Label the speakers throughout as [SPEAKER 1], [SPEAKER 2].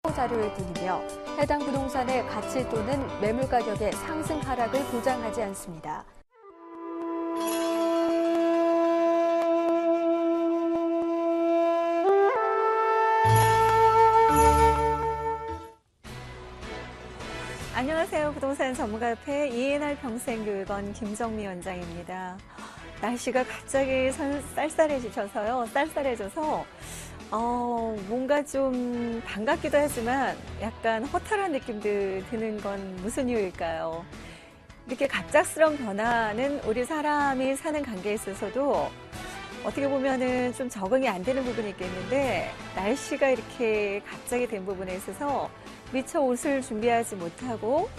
[SPEAKER 1] 자료일 뿐이며 해당 부동산의 가치 또는 매물 가격의 상승 하락을 보장하지 않습니다.
[SPEAKER 2] 안녕하세요. 부동산 전문가협회 이해날 평생교육원 김정미 원장입니다. 날씨가 갑자기 쌀쌀해져서 뭔가 좀 반갑기도 하지만 약간 허탈한 느낌도 드는 건 무슨 이유일까요? 이렇게 갑작스러운 변화는 우리 사람이 사는 관계에 있어서도 어떻게 보면은 좀 적응이 안 되는 부분이 있겠는데, 날씨가 이렇게 갑자기 된 부분에 있어서 미처 옷을 준비하지 못하고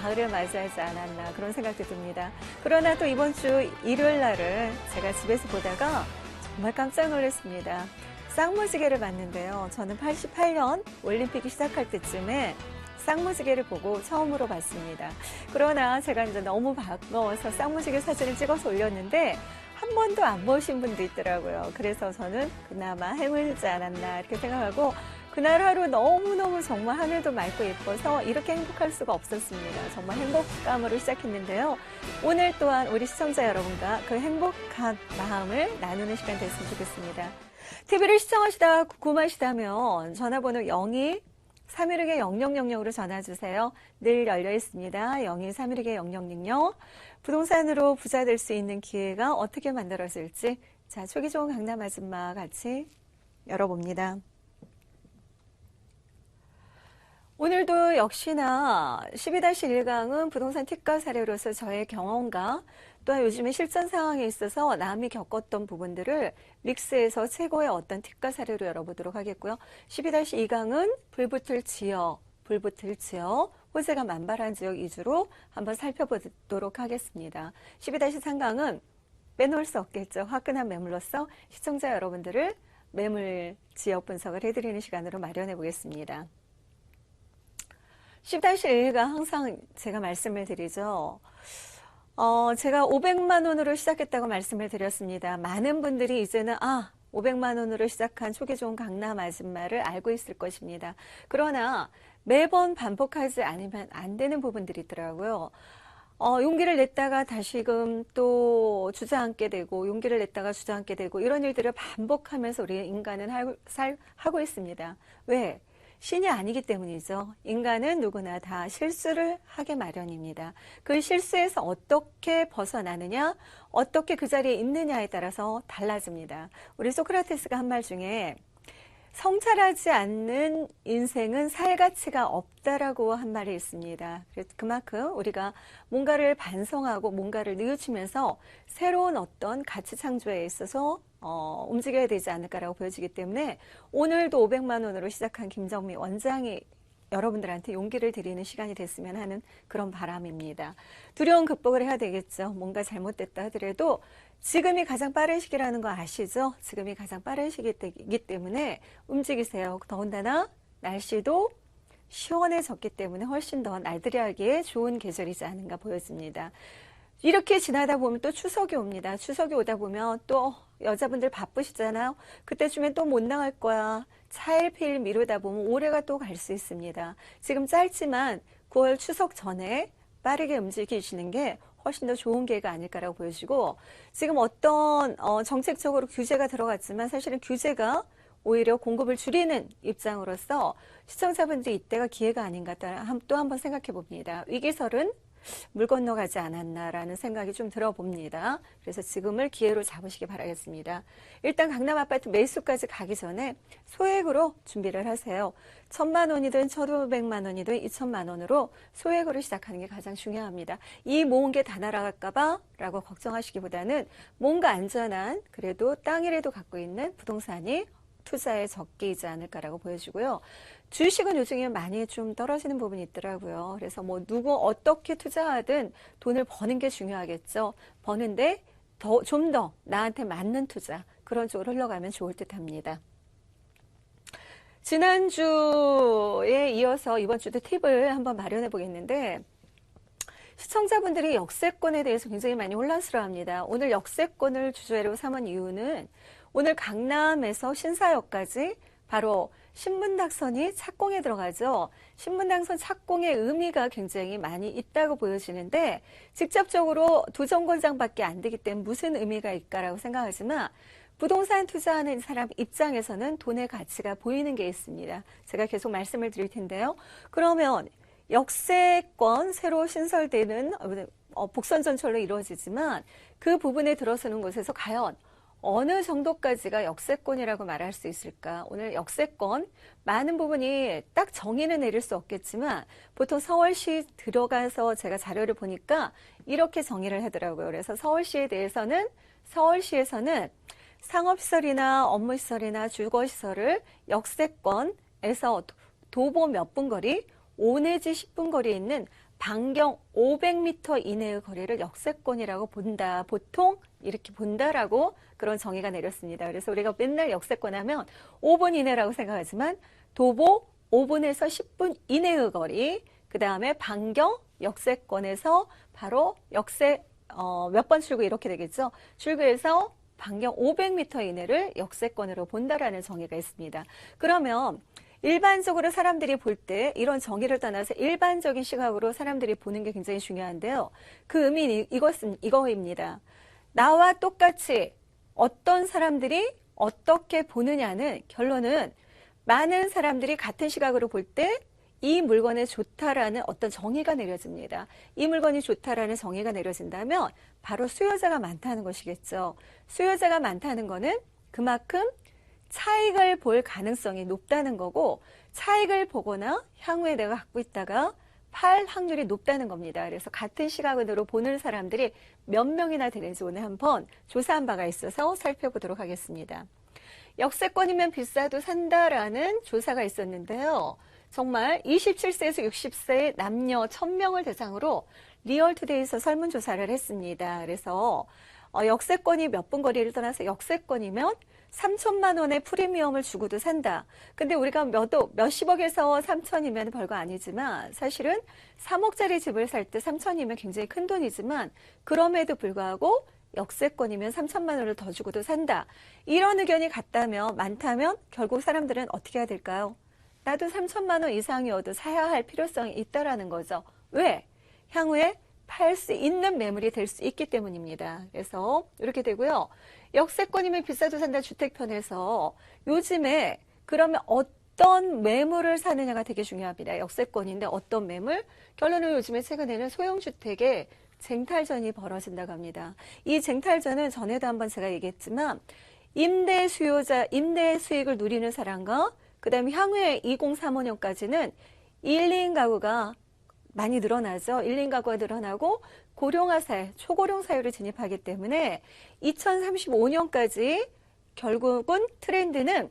[SPEAKER 2] 가을을 맞이하지 않았나 그런 생각도 듭니다. 그러나 또 이번 주 일요일 날을 제가 집에서 보다가 정말 깜짝 놀랐습니다. 쌍무지개를 봤는데요. 저는 88년 올림픽이 시작할 때쯤에 쌍무지개를 보고 처음으로 봤습니다. 그러나 제가 이제 너무 반가워서 쌍무지개 사진을 찍어서 올렸는데 한 번도 안 보신 분도 있더라고요. 그래서 저는 그나마 행운이지 않았나 이렇게 생각하고, 그날 하루 너무너무 정말 하늘도 맑고 예뻐서 이렇게 행복할 수가 없었습니다. 정말 행복감으로 시작했는데요. 오늘 또한 우리 시청자 여러분과 그 행복한 마음을 나누는 시간 됐으면 좋겠습니다. TV를 시청하시다가 궁금하시다면 전화번호 02-316-0000으로 전화주세요. 늘 열려 있습니다. 02-316-0000. 부동산으로 부자 될 수 있는 기회가 어떻게 만들어질지, 자, 초기 좋은 강남 아줌마 같이 열어봅니다. 오늘도 역시나 12-1강은 부동산 특가 사례로서 저의 경험과 또한 요즘에 실전 상황에 있어서 남이 겪었던 부분들을 믹스해서 최고의 어떤 특가 사례로 열어보도록 하겠고요. 12-2강은 불붙을 지역, 호재가 만발한 지역 위주로 한번 살펴보도록 하겠습니다. 12-3강은 빼놓을 수 없겠죠. 화끈한 매물로서 시청자 여러분들을 매물 지역 분석을 해드리는 시간으로 마련해 보겠습니다. 10-1가 항상 제가 말씀을 드리죠. 제가 500만 원으로 시작했다고 말씀을 드렸습니다. 많은 분들이 이제는 500만 원으로 시작한 초기 좋은 강남 아줌마를 알고 있을 것입니다. 그러나 매번 반복하지 않으면 안 되는 부분들이 있더라고요. 용기를 냈다가 다시금 또 주저앉게 되고, 용기를 냈다가 주저앉게 되고, 이런 일들을 반복하면서 우리 인간은 하고 있습니다. 왜? 신이 아니기 때문이죠. 인간은 누구나 다 실수를 하게 마련입니다. 그 실수에서 어떻게 벗어나느냐, 어떻게 그 자리에 있느냐에 따라서 달라집니다. 우리 소크라테스가 한 말 중에 성찰하지 않는 인생은 살 가치가 없다라고 한 말이 있습니다. 그만큼 우리가 뭔가를 반성하고 뭔가를 뉘우치면서 새로운 어떤 가치 창조에 있어서 움직여야 되지 않을까라고 보여지기 때문에 오늘도 500만 원으로 시작한 김정미 원장이 여러분들한테 용기를 드리는 시간이 됐으면 하는 그런 바람입니다. 두려움 극복을 해야 되겠죠. 뭔가 잘못됐다 하더라도 지금이 가장 빠른 시기라는 거 아시죠? 지금이 가장 빠른 시기이기 때문에 움직이세요. 더군다나 날씨도 시원해졌기 때문에 훨씬 더 날들이 하기에 좋은 계절이지 않은가 보여집니다. 이렇게 지나다 보면 또 추석이 옵니다. 추석이 오다 보면 또 여자분들 바쁘시잖아요. 그때쯤엔 또 못 나갈 거야. 차일피일 미루다 보면 올해가 또 갈 수 있습니다. 지금 짧지만 9월 추석 전에 빠르게 움직이시는 게 훨씬 더 좋은 기회가 아닐까라고 보여지고, 지금 어떤 정책적으로 규제가 들어갔지만 사실은 규제가 오히려 공급을 줄이는 입장으로서 시청자분들이 이때가 기회가 아닌가 또 한번 생각해 봅니다. 위기설은 물 건너가지 않았나라는 생각이 좀 들어봅니다. 그래서 지금을 기회로 잡으시기 바라겠습니다. 일단 강남 아파트 매수까지 가기 전에 소액으로 준비를 하세요. 1,000만 원이든 1,500만 원이든 2,000만 원으로 소액으로 시작하는 게 가장 중요합니다. 이 모은 게 다 날아갈까봐 라고 걱정하시기보다는 뭔가 안전한, 그래도 땅이라도 갖고 있는 부동산이 투자에 적기이지 않을까라고 보여지고요. 주식은 요즘에 많이 좀 떨어지는 부분이 있더라고요. 그래서 누구 어떻게 투자하든 돈을 버는 게 중요하겠죠. 버는데 좀 더 나한테 맞는 투자, 그런 쪽으로 흘러가면 좋을 듯 합니다. 지난주에 이어서 이번 주도 팁을 한번 마련해 보겠는데, 시청자분들이 역세권에 대해서 굉장히 많이 혼란스러워합니다. 오늘 역세권을 주제로 삼은 이유는 오늘 강남에서 신사역까지 바로 신분당선이 착공에 들어가죠. 신분당선 착공의 의미가 굉장히 많이 있다고 보여지는데 직접적으로 도정거장밖에 안 되기 때문에 무슨 의미가 있을까라고 생각하지만 부동산 투자하는 사람 입장에서는 돈의 가치가 보이는 게 있습니다. 제가 계속 말씀을 드릴 텐데요. 그러면 역세권 새로 신설되는 복선전철로 이루어지지만 그 부분에 들어서는 곳에서 과연 어느 정도까지가 역세권이라고 말할 수 있을까? 오늘 역세권 많은 부분이 딱 정의는 내릴 수 없겠지만 보통 서울시 들어가서 제가 자료를 보니까 이렇게 정의를 하더라고요. 그래서 서울시에 대해서는 서울시에서는 상업시설이나 업무시설이나 주거시설을 역세권에서 도보 몇 분 거리, 5 내지 10분 거리에 있는 반경 500m 이내의 거리를 역세권이라고 본다. 보통 이렇게 본다라고 그런 정의가 내렸습니다. 그래서 우리가 맨날 역세권 하면 5분 이내라고 생각하지만 도보 5분에서 10분 이내의 거리, 그 다음에 반경 역세권에서 바로 몇 번 출구 이렇게 되겠죠. 출구에서 반경 500m 이내를 역세권으로 본다라는 정의가 있습니다. 그러면 일반적으로 사람들이 볼 때 이런 정의를 떠나서 일반적인 시각으로 사람들이 보는 게 굉장히 중요한데요. 그 의미는 이거입니다. 나와 똑같이 어떤 사람들이 어떻게 보느냐는 결론은 많은 사람들이 같은 시각으로 볼 때 이 물건에 좋다라는 어떤 정의가 내려집니다. 이 물건이 좋다라는 정의가 내려진다면 바로 수요자가 많다는 것이겠죠. 수요자가 많다는 거는 그만큼 차익을 볼 가능성이 높다는 거고 차익을 보거나 향후에 내가 갖고 있다가 팔 확률이 높다는 겁니다. 그래서 같은 시각으로 보는 사람들이 몇 명이나 되는지 오늘 한번 조사한 바가 있어서 살펴보도록 하겠습니다. 역세권이면 비싸도 산다라는 조사가 있었는데요. 정말 27세에서 60세 남녀 1000명을 대상으로 리얼투데이에서 설문조사를 했습니다. 그래서 역세권이 몇 분 거리를 떠나서 역세권이면 3천만 원의 프리미엄을 주고도 산다. 근데 우리가 몇십억에서 3천이면 별거 아니지만 사실은 3억짜리 집을 살 때 3천이면 굉장히 큰 돈이지만 그럼에도 불구하고 역세권이면 3천만 원을 더 주고도 산다. 이런 의견이 많다면 결국 사람들은 어떻게 해야 될까요? 나도 3천만 원 이상이어도 사야 할 필요성이 있다라는 거죠. 왜? 향후에 팔 수 있는 매물이 될 수 있기 때문입니다. 그래서 이렇게 되고요. 역세권이면 비싸도 산다 주택편에서 요즘에 그러면 어떤 매물을 사느냐가 되게 중요합니다. 역세권인데 어떤 매물? 결론은 요즘에 최근에는 소형주택에 쟁탈전이 벌어진다고 합니다. 이 쟁탈전은 전에도 한번 제가 얘기했지만 임대 수익을 누리는 사람과 그 다음에 향후에 2035년까지는 1, 2인 가구가 많이 늘어나죠. 1, 2인 가구가 늘어나고 고령화 사회, 초고령 사회로 진입하기 때문에 2035년까지 결국은 트렌드는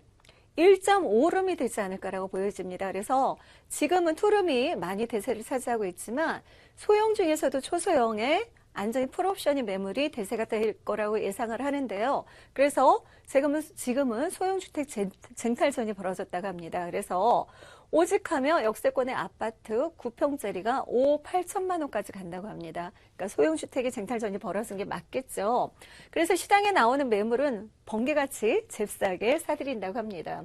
[SPEAKER 2] 1.5룸이 되지 않을까라고 보여집니다. 그래서 지금은 투룸이 많이 대세를 차지하고 있지만 소형 중에서도 초소형의 안정이 풀옵션이 매물이 대세가 될 거라고 예상을 하는데요. 그래서 지금은 소형주택 쟁탈전이 벌어졌다고 합니다. 그래서 오직하면 역세권의 아파트 9평짜리가 5, 8천만 원까지 간다고 합니다. 그러니까 소형주택의 쟁탈전이 벌어진 게 맞겠죠. 그래서 시장에 나오는 매물은 번개같이 잽싸게 사들인다고 합니다.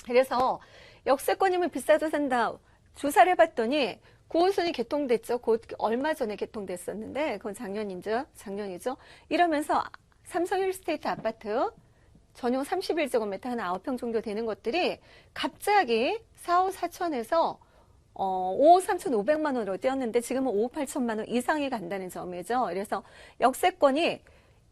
[SPEAKER 2] 그래서 역세권이면 비싸도 산다. 조사를 해봤더니 9호선이 개통됐죠. 얼마 전에 개통됐었는데 그건 작년이죠. 이러면서 삼성 힐스테이트 아파트 전용 31제곱미터 한 9평 정도 되는 것들이 갑자기 4억 4천에서 5억 3,500만 원으로 뛰었는데 지금은 5억 8천만 원 이상이 간다는 점이죠. 그래서 역세권이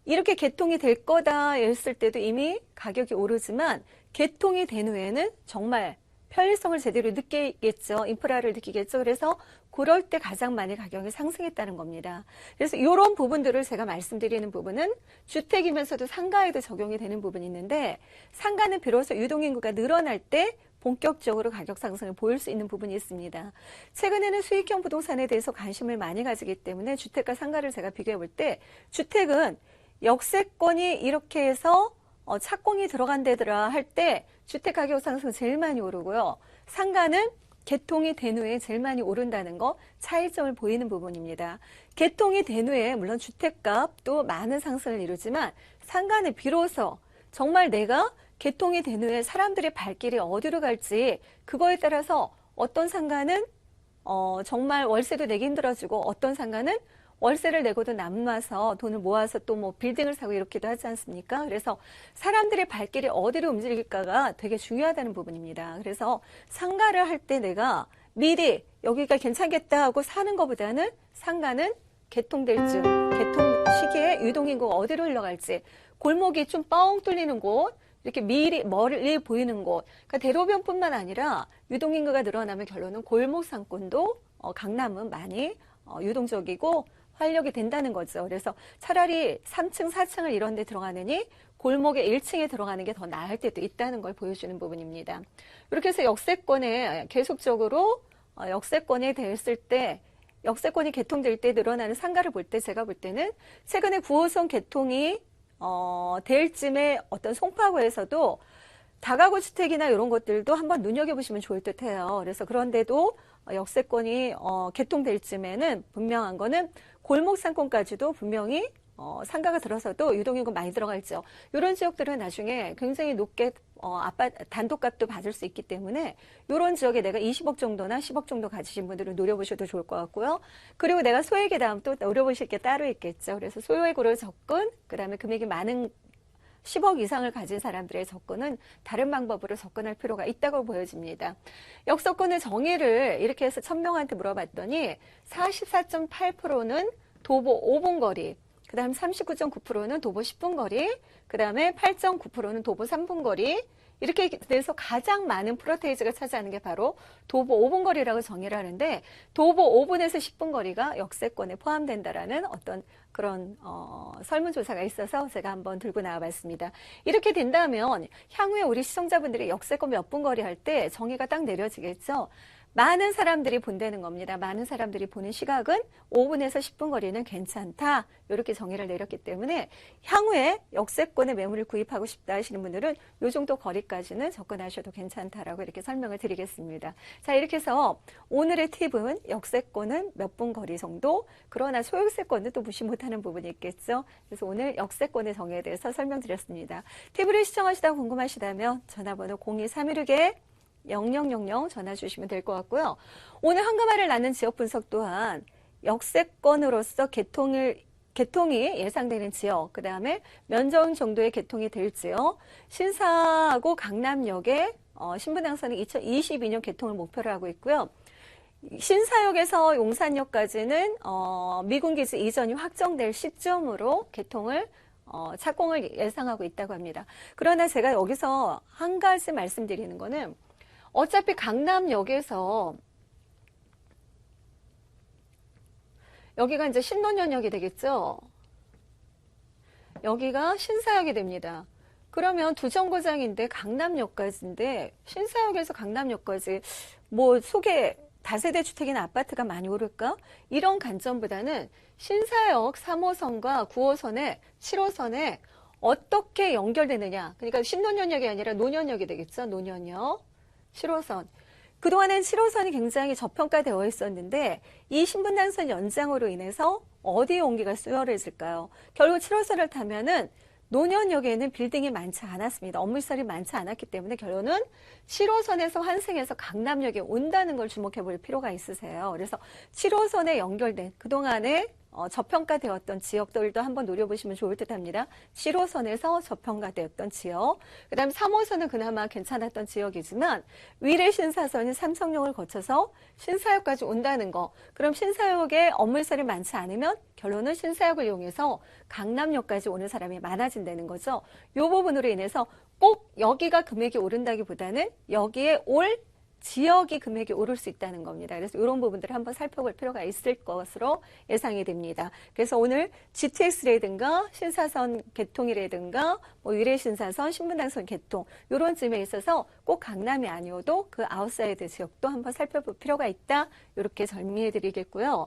[SPEAKER 2] 이렇게 개통이 될 거다 했을 때도 이미 가격이 오르지만 개통이 된 후에는 정말 편리성을 제대로 느끼겠죠. 인프라를 느끼겠죠. 그래서 그럴 때 가장 많이 가격이 상승했다는 겁니다. 그래서 이런 부분들을 제가 말씀드리는 부분은 주택이면서도 상가에도 적용이 되는 부분이 있는데 상가는 비로소 유동인구가 늘어날 때 본격적으로 가격 상승을 보일 수 있는 부분이 있습니다. 최근에는 수익형 부동산에 대해서 관심을 많이 가지기 때문에 주택과 상가를 제가 비교해 볼 때 주택은 역세권이 이렇게 해서 착공이 들어간다더라 할 때 주택 가격 상승 제일 많이 오르고요. 상가는 개통이 된 후에 제일 많이 오른다는 거 차이점을 보이는 부분입니다. 개통이 된 후에 물론 주택값도 많은 상승을 이루지만 상가는 비로소 정말 내가 개통이 된 후에 사람들의 발길이 어디로 갈지 그거에 따라서 어떤 상가는 정말 월세도 내기 힘들어지고 어떤 상가는 월세를 내고도 남아서 돈을 모아서 또 뭐 빌딩을 사고 이렇게도 하지 않습니까? 그래서 사람들의 발길이 어디로 움직일까가 되게 중요하다는 부분입니다. 그래서 상가를 할 때 내가 미리 여기가 괜찮겠다 하고 사는 것보다는 상가는 개통될 즈음, 개통 시기에 유동인구가 어디로 흘러갈지 골목이 좀 뻥 뚫리는 곳, 이렇게 미리 멀리 보이는 곳, 그러니까 대로변뿐만 아니라 유동인구가 늘어나면 결론은 골목 상권도 강남은 많이 유동적이고 활력이 된다는 거죠. 그래서 차라리 3층, 4층을 이런 데 들어가느니 골목의 1층에 들어가는 게 더 나을 때도 있다는 걸 보여주는 부분입니다. 이렇게 해서 역세권에 계속적으로 역세권이 됐을 때 역세권이 개통될 때 늘어나는 상가를 볼 때 제가 볼 때는 최근에 9호선 개통이 될 쯤에 어떤 송파구에서도 다가구 주택이나 이런 것들도 한번 눈여겨보시면 좋을 듯해요. 그래서 그런데도 역세권이 개통될 쯤에는 분명한 거는 골목 상권까지도 분명히 상가가 들어서도 유동인구 많이 들어갈죠. 이런 지역들은 나중에 굉장히 높게 아파트 단독값도 받을 수 있기 때문에 이런 지역에 내가 20억 정도나 10억 정도 가지신 분들은 노려보셔도 좋을 것 같고요. 그리고 내가 소액에 다음 또 노려보실 게 따로 있겠죠. 그래서 소액으로 접근, 그다음에 금액이 많은 10억 이상을 가진 사람들의 접근은 다른 방법으로 접근할 필요가 있다고 보여집니다. 역세권의 정의를 이렇게 해서 1000명한테 물어봤더니 44.8%는 도보 5분 거리, 그 다음 39.9%는 도보 10분 거리, 그 다음에 8.9%는 도보 3분 거리, 이렇게 돼서 가장 많은 프로테이지가 차지하는 게 바로 도보 5분 거리라고 정의를 하는데 도보 5분에서 10분 거리가 역세권에 포함된다라는 어떤 그런 설문조사가 있어서 제가 한번 들고 나와봤습니다. 이렇게 된다면 향후에 우리 시청자분들이 역세권 몇 분 거리 할 때 정의가 딱 내려지겠죠. 많은 사람들이 본다는 겁니다. 많은 사람들이 보는 시각은 5분에서 10분 거리는 괜찮다. 이렇게 정의를 내렸기 때문에 향후에 역세권의 매물을 구입하고 싶다 하시는 분들은 이 정도 거리까지는 접근하셔도 괜찮다라고 이렇게 설명을 드리겠습니다. 자, 이렇게 해서 오늘의 팁은 역세권은 몇 분 거리 정도, 그러나 소액세권은 또 무시 못하는 부분이 있겠죠. 그래서 오늘 역세권의 정의에 대해서 설명드렸습니다. 팁을 시청하시다 궁금하시다면 전화번호 02316에 0000 전화 주시면 될 것 같고요. 오늘 황금알을 낳는 지역 분석 또한 역세권으로서 개통이 예상되는 지역, 그 다음에 면적 정도의 개통이 될 지역, 신사하고 강남역에 신분당선이 2022년 개통을 목표로 하고 있고요. 신사역에서 용산역까지는 미군기지 이전이 확정될 시점으로 개통을 착공을 예상하고 있다고 합니다. 그러나 제가 여기서 한 가지 말씀드리는 거는 어차피 강남역에서 여기가 이제 신논현역이 되겠죠. 여기가 신사역이 됩니다. 그러면 두 정거장인데 강남역까지인데 신사역에서 강남역까지 뭐 속에 다세대 주택이나 아파트가 많이 오를까? 이런 관점보다는 신사역 3호선과 9호선에 7호선에 어떻게 연결되느냐. 그러니까 신논현역이 아니라 논현역이 되겠죠. 논현역. 7호선. 그동안엔 7호선이 굉장히 저평가되어 있었는데 이 신분당선 연장으로 인해서 어디에 옹기가 수월해질까요? 결국 7호선을 타면은 논현역에는 빌딩이 많지 않았습니다. 업무시설이 많지 않았기 때문에 결론은 7호선에서 환승해서 강남역에 온다는 걸 주목해 볼 필요가 있으세요. 그래서 7호선에 연결된 그동안에 저평가되었던 지역들도 한번 노려보시면 좋을 듯 합니다. 7호선에서 저평가되었던 지역, 그 다음 3호선은 그나마 괜찮았던 지역이지만 위례 신사선이 삼성역을 거쳐서 신사역까지 온다는 거. 그럼 신사역에 업무시설이 많지 않으면 결론은 신사역을 이용해서 강남역까지 오는 사람이 많아진다는 거죠. 이 부분으로 인해서 꼭 여기가 금액이 오른다기보다는 여기에 올 지역이 금액이 오를 수 있다는 겁니다. 그래서 이런 부분들을 한번 살펴볼 필요가 있을 것으로 예상이 됩니다. 그래서 오늘 GTX라든가 신사선 개통이라든가 뭐 위례신사선, 신분당선 개통 이런 쯤에 있어서 꼭 강남이 아니어도 그 아웃사이드 지역도 한번 살펴볼 필요가 있다. 이렇게 설명해 드리겠고요.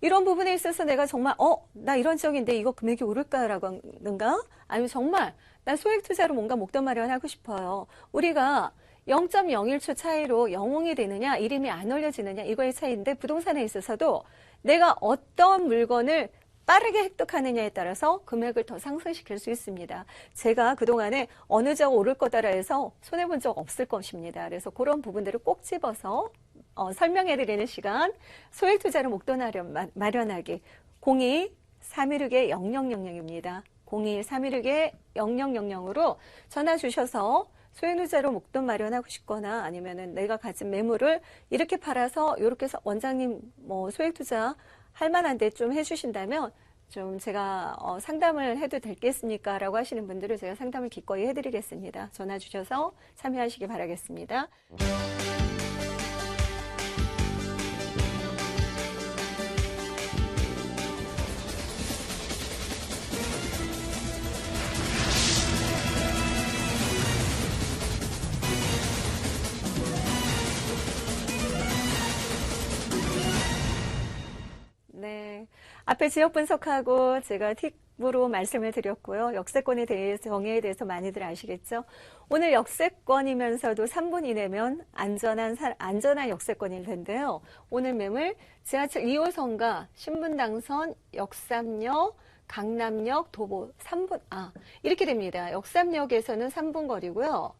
[SPEAKER 2] 이런 부분에 있어서 내가 정말 나 이런 지역인데 이거 금액이 오를까라고 하는가? 아니면 정말 난 소액 투자로 뭔가 목돈 마련하고 싶어요. 우리가 0.01초 차이로 영웅이 되느냐, 이름이 안 올려지느냐, 이거의 차이인데 부동산에 있어서도 내가 어떤 물건을 빠르게 획득하느냐에 따라서 금액을 더 상승시킬 수 있습니다. 제가 그동안에 어느 적 오를 거다라 해서 손해본 적 없을 것입니다. 그래서 그런 부분들을 꼭 집어서 설명해드리는 시간, 소액투자로 목돈 마련하기 02-316-0000입니다. 02-316-0000으로 전화 주셔서 소액투자로 목돈 마련하고 싶거나 아니면은 내가 가진 매물을 이렇게 팔아서 이렇게 원장님 소액투자 할 만한데 좀 해주신다면 좀 제가 상담을 해도 되겠습니까? 라고 하시는 분들은 제가 상담을 기꺼이 해드리겠습니다. 전화 주셔서 참여하시기 바라겠습니다. 네. 앞에 지역 분석하고 제가 팁으로 말씀을 드렸고요. 역세권에 대해서, 정의에 대해서 많이들 아시겠죠? 오늘 역세권이면서도 3분 이내면 안전한 역세권일 텐데요. 오늘 매물 지하철 2호선과 신분당선, 역삼역, 강남역, 도보 3분, 이렇게 됩니다. 역삼역에서는 3분 거리고요.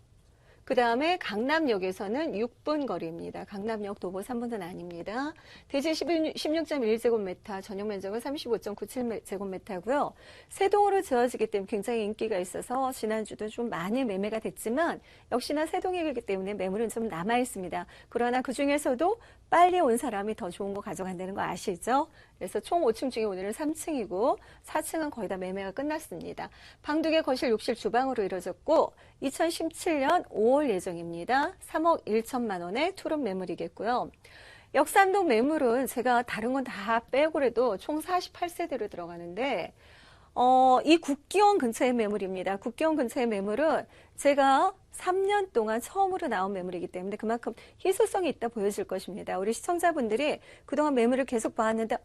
[SPEAKER 2] 그 다음에 강남역에서는 6분 거리입니다. 강남역 도보 3분은 아닙니다. 대지 16.1제곱미터, 전용 면적은 35.97제곱미터고요. 세동으로 지어지기 때문에 굉장히 인기가 있어서 지난주도 좀 많이 매매가 됐지만 역시나 세동이기 때문에 매물은 좀 남아 있습니다. 그러나 그 중에서도 빨리 온 사람이 더 좋은 거 가져간다는 거 아시죠? 그래서 총 5층 중에 오늘은 3층이고 4층은 거의 다 매매가 끝났습니다. 방 2개, 거실, 욕실, 주방으로 이루어졌고 2017년 5월 예정입니다. 3억 1천만 원의 투룸 매물이겠고요. 역삼동 매물은 제가 다른 건 다 빼고라도 총 48세대로 들어가는데 이 국기원 근처의 매물입니다. 국기원 근처의 매물은 제가 3년 동안 처음으로 나온 매물이기 때문에 그만큼 희소성이 있다 보여질 것입니다. 우리 시청자분들이 그동안 매물을 계속 봐왔는데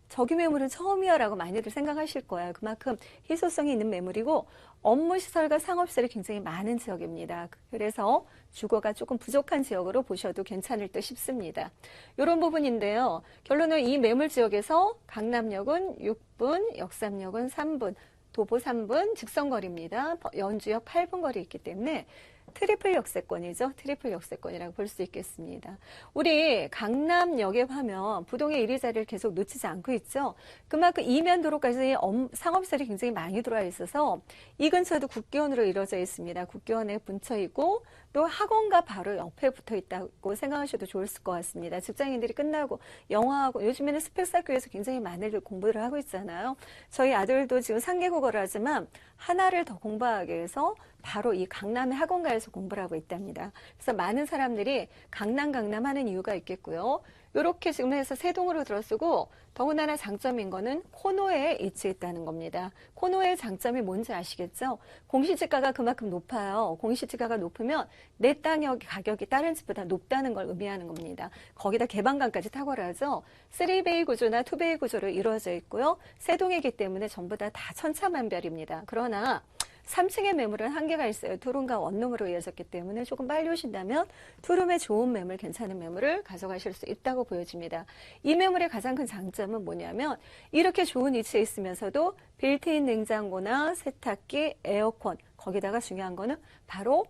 [SPEAKER 2] 저기 매물은 처음이야 라고 많이들 생각하실 거예요. 그만큼 희소성이 있는 매물이고 업무시설과 상업시설이 굉장히 많은 지역입니다. 그래서 주거가 조금 부족한 지역으로 보셔도 괜찮을 듯 싶습니다. 이런 부분인데요. 결론은 이 매물 지역에서 강남역은 6분, 역삼역은 3분, 도보 3분, 직선거리입니다. 연주역 8분 거리 있기 때문에 트리플 역세권이죠. 트리플 역세권이라고 볼 수 있겠습니다. 우리 강남역에 하면 부동의 이리자리를 계속 놓치지 않고 있죠. 그만큼 이면도로까지 상업시설이 굉장히 많이 들어와 있어서 이 근처도 국기원으로 이루어져 있습니다. 국기원에 근처이고 또 학원과 바로 옆에 붙어 있다고 생각하셔도 좋을 것 같습니다. 직장인들이 끝나고 영어하고 요즘에는 스펙학교에서 굉장히 많은 공부를 하고 있잖아요. 저희 아들도 지금 3개국어를 하지만 하나를 더 공부하기 위해서 바로 이 강남의 학원가에서 공부를 하고 있답니다. 그래서 많은 사람들이 강남 하는 이유가 있겠고요. 이렇게 지금 해서 세동으로 들어쓰고 더군다나 장점인 거는 코너에 위치해 있다는 겁니다. 코너의 장점이 뭔지 아시겠죠? 공시지가가 그만큼 높아요. 공시지가가 높으면 내 땅의 가격이 다른 집보다 높다는 걸 의미하는 겁니다. 거기다 개방감까지 탁월하죠. 3베이 구조나 2베이 구조로 이루어져 있고요. 세동이기 때문에 전부 다 천차만별입니다. 그러나 3층의 매물은 한계가 있어요. 투룸과 원룸으로 이어졌기 때문에 조금 빨리 오신다면 투룸의 좋은 매물, 괜찮은 매물을 가져가실 수 있다고 보여집니다. 이 매물의 가장 큰 장점은 뭐냐면 이렇게 좋은 위치에 있으면서도 빌트인 냉장고나 세탁기, 에어컨, 거기다가 중요한 거는 바로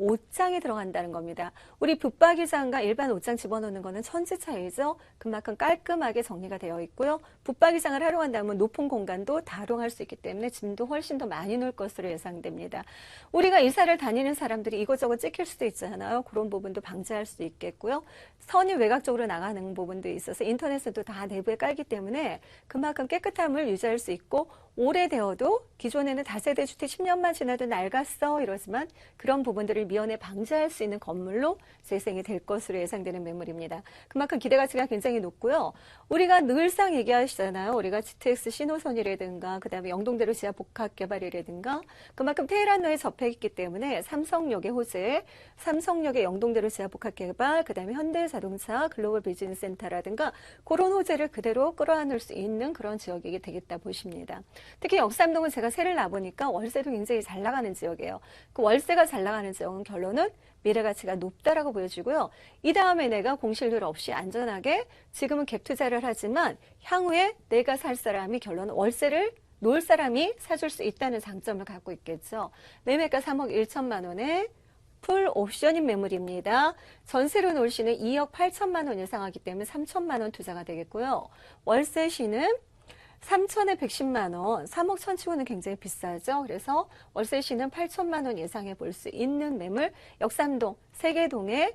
[SPEAKER 2] 옷장이 들어간다는 겁니다. 우리 붙박이장과 일반 옷장 집어넣는 거는 천지 차이죠. 그만큼 깔끔하게 정리가 되어 있고요. 붙박이장을 활용한다면 높은 공간도 다용할 수 있기 때문에 짐도 훨씬 더 많이 넣을 것으로 예상됩니다. 우리가 이사를 다니는 사람들이 이것저것 찍힐 수도 있잖아요. 그런 부분도 방지할 수 있겠고요. 선이 외곽적으로 나가는 부분도 있어서 인터넷에도 다 내부에 깔기 때문에 그만큼 깨끗함을 유지할 수 있고 오래되어도 기존에는 다세대 주택 10년만 지나도 낡았어 이러지만 그런 부분들을 미연에 방지할 수 있는 건물로 재생이 될 것으로 예상되는 매물입니다. 그만큼 기대가치가 굉장히 높고요. 우리가 늘상 얘기하시잖아요. 우리가 GTX 신호선이라든가 그다음에 영동대로 지하 복합개발이라든가 그만큼 테헤란로에 접해있기 때문에 삼성역의 호재, 삼성역의 영동대로 지하 복합개발 그다음에 현대자동차 글로벌 비즈니스 센터라든가 그런 호재를 그대로 끌어안을 수 있는 그런 지역이 되겠다 보십니다. 특히 역삼동은 제가 세를 놔보니까 월세도 굉장히 잘 나가는 지역이에요. 그 월세가 잘 나가는 지역은 결론은 미래 가치가 높다라고 보여지고요. 이 다음에 내가 공실률 없이 안전하게 지금은 갭 투자를 하지만 향후에 내가 살 사람이 결론은 월세를 놓을 사람이 사줄 수 있다는 장점을 갖고 있겠죠. 매매가 3억 1천만 원에 풀 옵션인 매물입니다. 전세로 놓을 시는 2억 8천만 원 예상하기 때문에 3천만 원 투자가 되겠고요. 월세 시는 3천에 110만 원, 3억 천치고는 굉장히 비싸죠. 그래서 월세 시는 8천만 원 예상해 볼 수 있는 매물, 역삼동, 세계동에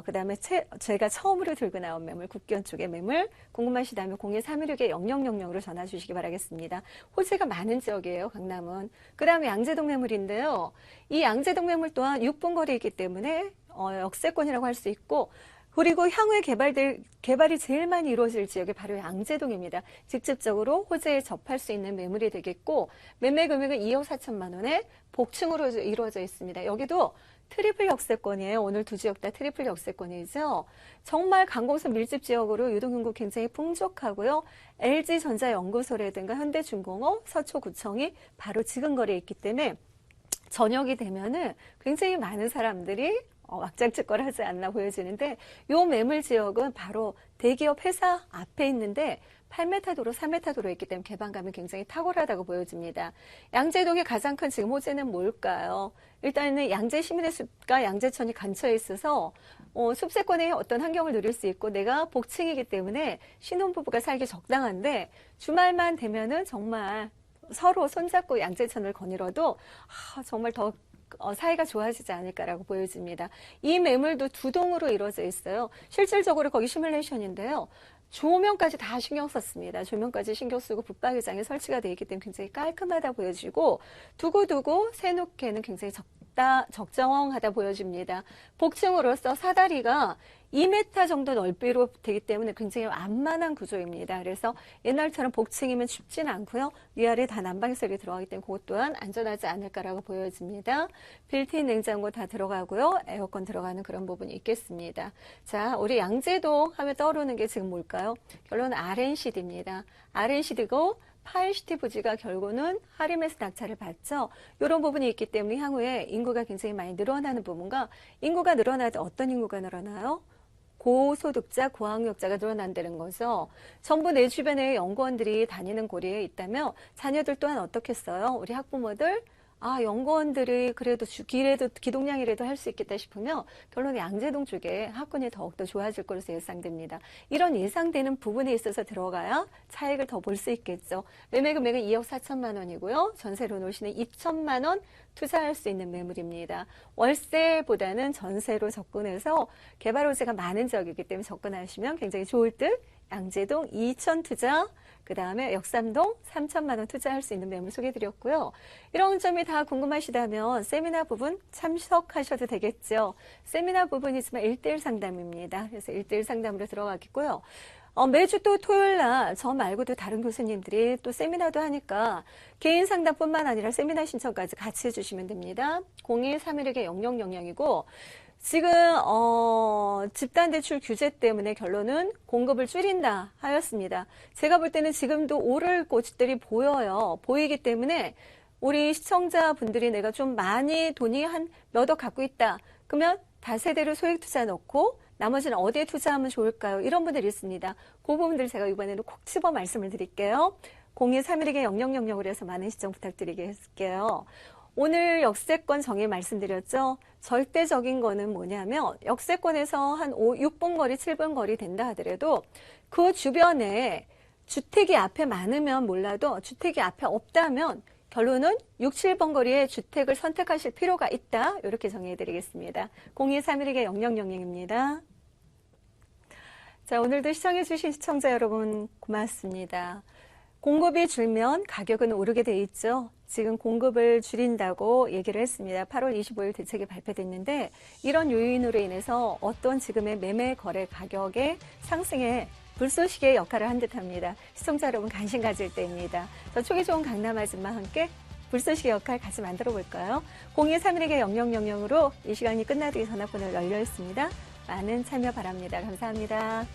[SPEAKER 2] 그 다음에 제가 처음으로 들고 나온 매물, 국견 쪽의 매물, 궁금하시다면 02-316-0000으로 전화 주시기 바라겠습니다. 호재가 많은 지역이에요, 강남은. 그 다음에 양재동 매물인데요. 이 양재동 매물 또한 6분 거리이기 때문에 역세권이라고 할 수 있고, 그리고 향후에 개발이 제일 많이 이루어질 지역이 바로 양재동입니다. 직접적으로 호재에 접할 수 있는 매물이 되겠고, 매매 금액은 2억 4천만 원에 복층으로 이루어져 있습니다. 여기도 트리플 역세권이에요. 오늘 두 지역 다 트리플 역세권이죠. 정말 관공서 밀집 지역으로 유동인구 굉장히 풍족하고요. LG전자연구소라든가 현대중공업, 서초구청이 바로 지근거리에 있기 때문에 저녁이 되면은 굉장히 많은 사람들이 막장찍거를 하지 않나 보여지는데, 요 매물 지역은 바로 대기업 회사 앞에 있는데 8m 도로, 3m 도로에 있기 때문에 개방감이 굉장히 탁월하다고 보여집니다. 양재동의 가장 큰 지금 호재는 뭘까요? 일단은 양재 시민의 숲과 양재천이 근처에 있어서 숲세권의 어떤 환경을 누릴 수 있고, 내가 복층이기 때문에 신혼부부가 살기 적당한데, 주말만 되면은 정말 서로 손잡고 양재천을 거닐어도 정말 더 사이가 좋아지지 않을까라고 보여집니다. 이 매물도 두 동으로 이루어져 있어요. 실질적으로 거기 시뮬레이션인데요. 조명까지 다 신경 썼습니다. 조명까지 신경 쓰고 붙박이장에 설치가 되어 있기 때문에 굉장히 깔끔하다 보여지고, 두고두고 세놓기에는 굉장히 적정하다 보여집니다. 복층으로서 사다리가 2m 정도 넓이로 되기 때문에 굉장히 완만한 구조입니다. 그래서 옛날처럼 복층이면 춥진 않고요. 위아래 다 난방시설이 들어가기 때문에 그것 또한 안전하지 않을까라고 보여집니다. 빌트인 냉장고 다 들어가고요. 에어컨 들어가는 그런 부분이 있겠습니다. 자, 우리 양재동 하면 떠오르는 게 지금 뭘까요? 결론은 RNCD입니다. RNCD고 파일시티 부지가 결국은 하림에서 낙찰을 받죠. 이런 부분이 있기 때문에 향후에 인구가 굉장히 많이 늘어나는 부분과, 인구가 늘어날 때 어떤 인구가 늘어나요? 고소득자, 고학력자가 늘어난다는 거죠. 전부 내 주변에 연구원들이 다니는 고리에 있다면 자녀들 또한 어떻겠어요? 우리 학부모들, 연구원들이 그래도 기동량이라도 할 수 있겠다 싶으면 결론은 양재동 쪽에 학군이 더욱더 좋아질 것으로 예상됩니다. 이런 예상되는 부분에 있어서 들어가야 차익을 더 볼 수 있겠죠. 매매 금액은 2억 4천만 원이고요. 전세로 놓으시는 2천만 원 투자할 수 있는 매물입니다. 월세보다는 전세로 접근해서 개발 호재가 많은 지역이기 때문에 접근하시면 굉장히 좋을 듯. 양재동 2천 투자, 그 다음에 역삼동 3천만 원 투자할 수 있는 매물 소개해드렸고요. 이런 점이 다 궁금하시다면 세미나 부분 참석하셔도 되겠죠. 세미나 부분이지만 1대1 상담입니다. 그래서 1대1 상담으로 들어가겠고요. 매주 또 토요일 날 저 말고도 다른 교수님들이 또 세미나도 하니까 개인 상담뿐만 아니라 세미나 신청까지 같이 해주시면 됩니다. 01-316-0000이고, 지금 집단대출 규제 때문에 결론은 공급을 줄인다 하였습니다. 제가 볼 때는 지금도 오를 곳들이 보이기 때문에 우리 시청자분들이 내가 좀 많이 돈이 한 몇 억 갖고 있다. 그러면 다세대로 소액 투자 넣고 나머지는 어디에 투자하면 좋을까요? 이런 분들이 있습니다. 그 부분들 제가 이번에는 콕 집어 말씀을 드릴게요. 02-312-0000으로 해서 많은 시청 부탁드리겠게요. 오늘 역세권 정의 말씀드렸죠. 절대적인 거는 뭐냐면 역세권에서 한 6분 거리, 7분 거리 된다 하더라도 그 주변에 주택이 앞에 많으면 몰라도 주택이 앞에 없다면 결론은 6, 7번 거리에 주택을 선택하실 필요가 있다. 이렇게 정의해드리겠습니다. 02-312-0000입니다. 자, 오늘도 시청해주신 시청자 여러분 고맙습니다. 공급이 줄면 가격은 오르게 돼 있죠. 지금 공급을 줄인다고 얘기를 했습니다. 8월 25일 대책이 발표됐는데 이런 요인으로 인해서 어떤 지금의 매매 거래 가격의 상승에 불쏘시개의 역할을 한 듯합니다. 시청자 여러분 관심 가질 때입니다. 저 초기 좋은 강남 아줌마 함께 불쏘시개 역할 같이 만들어 볼까요? 02-312-0000으로 이 시간이 끝나기 전화번호 열려 있습니다. 많은 참여 바랍니다. 감사합니다.